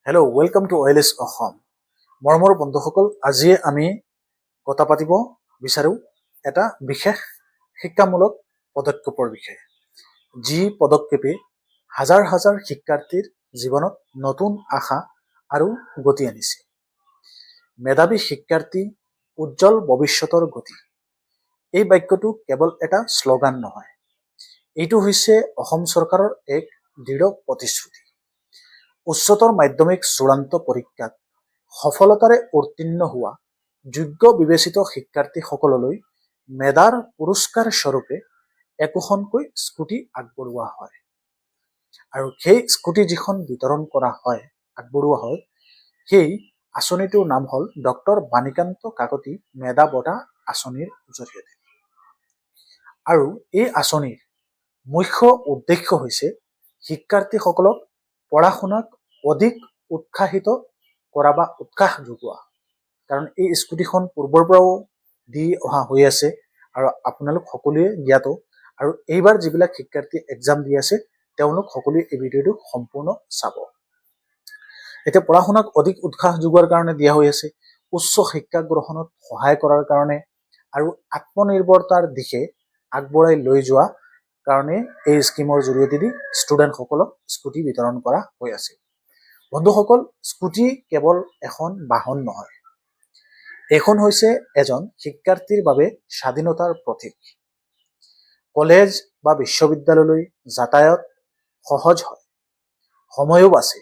Hello' welcome to OLS Assam. মৰমৰ বন্ধুসকল, আজি আমি কথা পাতিব বিচাৰোঁ এটা বিশেষ শিক্ষামূলক পদক্ষেপৰ বিষয়ে, যি পদক্ষেপে হাজাৰ হাজাৰ শিক্ষাৰ্থীৰ জীৱনত নতুন আশা আৰু গতি আনিছে। মেধাৱী শিক্ষাৰ্থী, উজ্জ্বল ভৱিষ্যতৰ গতি। এই বাক্যটো কেৱল এটা শ্লোগান নহয়, এইটো হৈছে অসম চৰকাৰৰ এক দৃঢ় প্ৰতিশ্ৰুতি। উচ্চতৰ মাধ্যমিক চূড়ান্ত পৰীক্ষাত সফলতাৰে উত্তীৰ্ণ হোৱা যোগ্য বিবেচিত শিক্ষাৰ্থীসকললৈ মেধাৰ পুৰস্কাৰ স্বৰূপে একোখনকৈ স্কুটি আগবঢ়োৱা হয়। আৰু সেই স্কুটি যিখন বিতৰণ কৰা হয়, আগবঢ়োৱা হয়, সেই আঁচনিটোৰ নাম হ'ল ডক্টৰ বাণীকান্ত কাকতি মেধা বঁটা আঁচনিৰ জৰিয়তে। আৰু এই আঁচনিৰ মুখ্য উদ্দেশ্য হৈছে শিক্ষাৰ্থীসকলক পঢ়া শুনাক অধিক উৎসাহিত কৰা বা উৎসাহ যোগোৱা। কাৰণ এই স্কুটিখন পূৰ্বৰ পৰাও দি অহা হৈ আছে আৰু আপোনালোক সকলোৱে জ্ঞাত। আৰু এইবাৰ যিবিলাক শিক্ষাৰ্থী এক্সাম দি আছে তেওঁলোক সকলোৱে এই ভিডিঅ'টো সম্পূৰ্ণ চাব। এতিয়া পঢ়া শুনাক অধিক উৎসাহ যোগোৱাৰ কাৰণে দিয়া হৈ আছে, উচ্চ শিক্ষা গ্ৰহণত সহায় কৰাৰ কাৰণে আৰু আত্মনিৰ্ভৰতাৰ দিশে আগবঢ়াই লৈ যোৱা কাৰণে এই স্কিমৰ জৰিয়তে দি ষ্টুডেণ্টসকলক স্কুটি বিতৰণ কৰা হৈ আছে। বন্ধুসকল, স্কুটি কেৱল এখন বাহন নহয়, এখন হৈছে এজন শিক্ষাৰ্থীৰ বাবে স্বাধীনতাৰ প্ৰতীক। কলেজ বা বিশ্ববিদ্যালয়লৈ যাতায়াত সহজ হয়, সময়ো বাচে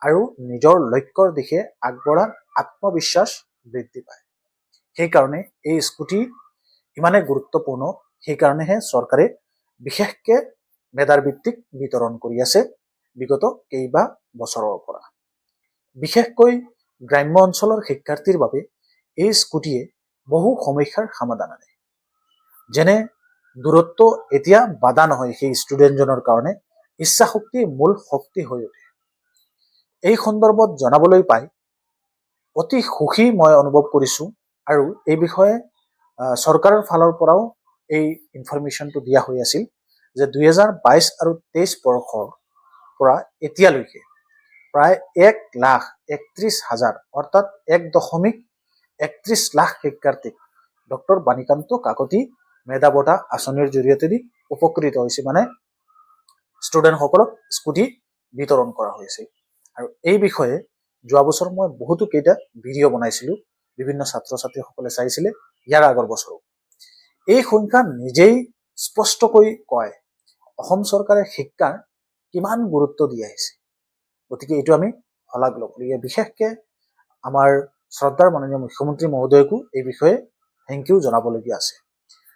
আৰু নিজৰ লক্ষ্যৰ দিশে আগবঢ়াৰ আত্মবিশ্বাস বৃদ্ধি পায়। সেইকাৰণে এই স্কুটি ইমানে গুৰুত্বপূৰ্ণ, সেইকাৰণেহে চৰকাৰে বিশেষকে মেধাৰ ভিত্তিক বিতৰণ কৰি আছে বিগত কেইবা বছৰৰ পৰা। বিশেষকৈ গ্ৰাম্য অঞ্চলৰ শিক্ষাৰ্থীৰ বাবে এই স্কুটিয়ে বহু সমস্যাৰ সমাধান আনে। যেনে দূৰত্ব এতিয়া বাধা নহয়, সেই ষ্টুডেণ্টজনৰ কাৰণে ইচ্ছা শক্তি মূল শক্তি হৈ উঠে। এই সন্দৰ্ভত জনাবলৈ পাই অতি সুখী মই অনুভৱ কৰিছোঁ। আৰু এই বিষয়ে চৰকাৰৰ ফালৰ পৰাও এই ইনফৰমেশ্যনটো দিয়া হৈ আছিল যে 2022 আৰু 23 বৰ্ষৰ পৰা এতিয়ালৈকে প্ৰায় 1,31,000 অৰ্থাৎ 1.31 লাখ শিক্ষাৰ্থীক ডক্টৰ বাণীকান্ত কাকতি মেধা বঁটা আঁচনিৰ জৰিয়তে দি উপকৃত হৈছে, মানে ষ্টুডেণ্টসকলক স্কুটি বিতৰণ কৰা হৈছে। আৰু এই বিষয়ে যোৱা বছৰ মই বহুতো কেইটা ভিডিঅ' বনাইছিলোঁ, বিভিন্ন ছাত্ৰ ছাত্ৰীসকলে চাইছিলে ইয়াৰ আগৰ বছৰো। এই সংখ্যা নিজেই স্পষ্টকৈ কয় অসম চৰকাৰে শিক্ষাৰ কিমান গুৰুত্ব দি আহিছে। গতিকে এইটো আমি শলাগ ল'ব। গতিকে বিশেষকে আমাৰ শ্ৰদ্ধাৰ মাননীয় মুখ্যমন্ত্ৰী মহোদয়কো এই বিষয়ে থেংক ইউ জনাবলগীয়া আছে।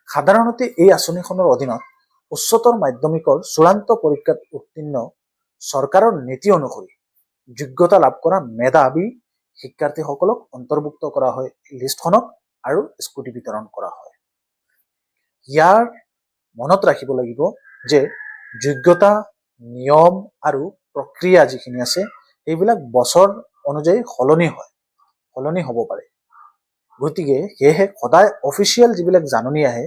সাধাৰণতে এই আঁচনিখনৰ অধীনত উচ্চতৰ মাধ্যমিকৰ চূড়ান্ত পৰীক্ষাত উত্তীৰ্ণ চৰকাৰৰ নীতি অনুসৰি যোগ্যতা লাভ কৰা মেধাৱী শিক্ষাৰ্থীসকলক অন্তৰ্ভুক্ত কৰা হয় লিষ্টখনত আৰু স্কুটি বিতৰণ কৰা হয়। ইয়াৰ মনত ৰাখিব লাগিব যে যোগ্যতা, নিয়ম আৰু প্ৰক্ৰিয়া যিখিনি আছে এইবিলাক বছৰ অনুযায়ী সলনি হ'ব পাৰে। গতিকে সেয়েহে সদায় অফিচিয়েল যিবিলাক জাননী আহে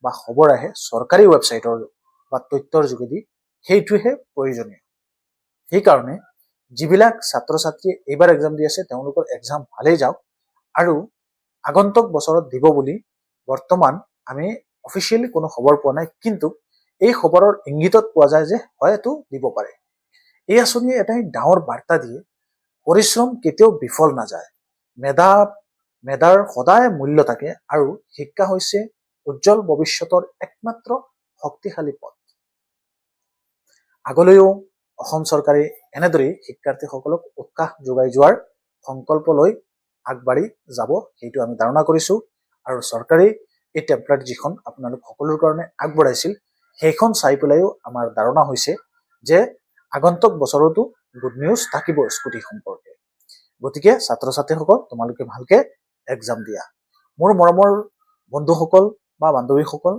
বা খবৰ আহে চৰকাৰী ৱেবছাইটৰ বা তথ্যৰ যোগেদি, সেইটোহে প্ৰয়োজনীয়। সেইকাৰণে যিবিলাক ছাত্ৰ ছাত্ৰীয়ে এইবাৰ এক্সাম দি আছে তেওঁলোকৰ এক্সাম ভালেই যাওক। আৰু আগন্তুক বছৰত দিব বুলি বৰ্তমান আমি অফিচিয়েলি কোনো খবৰ পোৱা নাই, কিন্তু এই খবৰৰ ইংগিতত পোৱা যায় যে হয়তো দিব পাৰে। এই আঁচনিয়ে এটাই ডাঙৰ বাৰ্তা দিয়ে, পৰিশ্ৰম কেতিয়াও বিফল নাযায়, মেধাৰ সদায় মূল্য থাকে আৰু শিক্ষা হৈছে উজ্জ্বল ভৱিষ্যতৰ একমাত্ৰ শক্তিশালী পথ। আগলৈও অসম চৰকাৰে এনেদৰেই শিক্ষাৰ্থীসকলক উৎসাহ যোগাই যোৱাৰ সংকল্প লৈ আগবাঢ়ি যাব, সেইটো আমি ধাৰণা কৰিছোঁ। আৰু চৰকাৰে এই টেম্পলেট যিখন আপোনালোক সকলোৰ কাৰণে আগবঢ়াইছিল সেইখন চাই পেলাইও আমাৰ ধাৰণা হৈছে যে আগন্তুক বছৰতো গুড নিউজ থাকিব স্কুটি সম্পৰ্কে। গতিকে ছাত্ৰ ছাত্ৰীসকল, তোমালোকে ভালকে এক্সাম দিয়া। মোৰ মৰমৰ বন্ধুসকল বা বান্ধৱীসকল,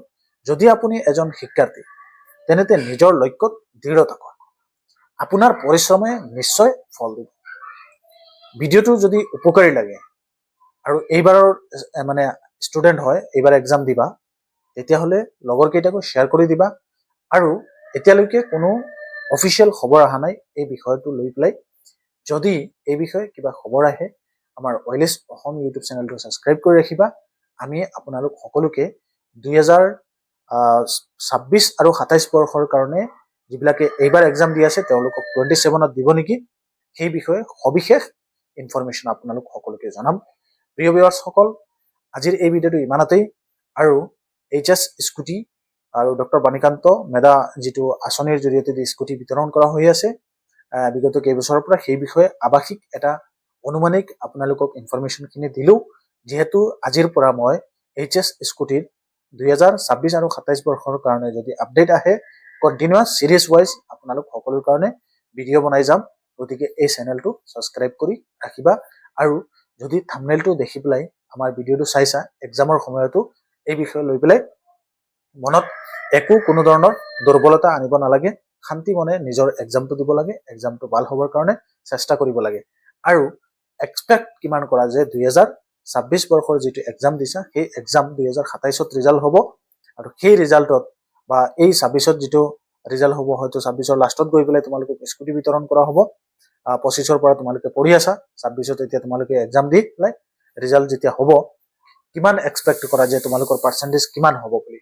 যদি আপুনি এজন শিক্ষাৰ্থী তেনেতে নিজৰ লক্ষ্যত দৃঢ় থাকক, আপোনাৰ পৰিশ্ৰমে নিশ্চয় ফল দিব। ভিডিঅ'টো যদি উপকাৰী লাগে আৰু এইবাৰৰ মানে ষ্টুডেণ্ট হয়, এইবাৰ এক্সাম দিবা, তেতিয়াহ'লে লগৰ কেইটাকো শ্বেয়াৰ কৰি দিবা। আৰু এতিয়ালৈকে কোনো অফিচিয়েল খবৰ অহা নাই এই বিষয়টো লৈ পেলাই, যদি এই বিষয়ে কিবা খবৰ আহে আমাৰ ৱাইলেছ অসম ইউটিউব চেনেলটো ছাবস্ক্ৰাইব কৰি ৰাখিবা। আমি আপোনালোক সকলোকে 2026 আৰু 27 বৰ্ষৰ কাৰণে যিবিলাকে এইবাৰ এক্সাম দি আছে তেওঁলোকক 27ত দিব নেকি সেই বিষয়ে সবিশেষ ইনফৰমেশ্যন আপোনালোক সকলোকে জনাম। প্ৰিয় ভিউৱাৰ্ছসকল, আজিৰ এই ভিডিঅ'টো ইমানতেই। আৰু HS স্কুটি আৰু ডক্টৰ বাণীকান্ত মেধা যিটো আঁচনিৰ জৰিয়তে স্কুটি বিতৰণ কৰা হৈ আছে বিগত কেইবছৰৰ পৰা, সেই বিষয়ে আৱাসিক এটা অনুমানিক আপোনালোকক ইনফৰমেশ্যনখিনি দিলোঁ। যিহেতু আজিৰ পৰা মই HS স্কুটিৰ 2026 আৰু 27 বৰ্ষৰ কাৰণে যদি আপডেট আহে কণ্টিনিউৱাছ চিৰিজ ৱাইজ আপোনালোক সকলোৰ কাৰণে ভিডিঅ' বনাই যাম। গতিকে এই চেনেলটো ছাবস্ক্ৰাইব কৰি ৰাখিবা। আৰু যদি থাম্বনেইলটো দেখি পেলাই আমাৰ ভিডিঅ'টো চাইছা, এক্সামৰ সময়তো এই বিষয়ে লৈ পেলাই মনত কোনো ধৰণৰ দুৰ্বলতা আনিব নালাগে। শান্তি মনে নিজৰ এক্সামটো দিব লাগে, এক্সামটো ভাল হ'বৰ কাৰণে চেষ্টা কৰিব লাগে। আৰু এক্সপেক্ট কিমান কৰা যে 2026 বৰ্ষৰ যিটো এক্সাম দিছা সেই এক্সাম 2027ত ৰিজাল্ট হ'ব। আৰু সেই ৰিজাল্টত বা এই 26ত যিটো ৰিজাল্ট হ'ব, হয়তো 26ৰ লাষ্টত গৈ পেলাই তোমালোকক স্কুটি বিতৰণ কৰা হ'ব। 25ৰ পৰা তোমালোকে পঢ়ি আছা, 26ত এতিয়া তোমালোকে এক্সাম দি পেলাই ৰিজাল্ট যেতিয়া হ'ব, কিমান এক্সপেক্ট কৰা যে তোমালোকৰ পাৰ্চেণ্টেজ কিমান হ'ব বুলি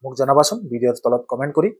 মোক জনাবাচোন ভিডিঅ'ৰ তলত কমেণ্ট কৰি।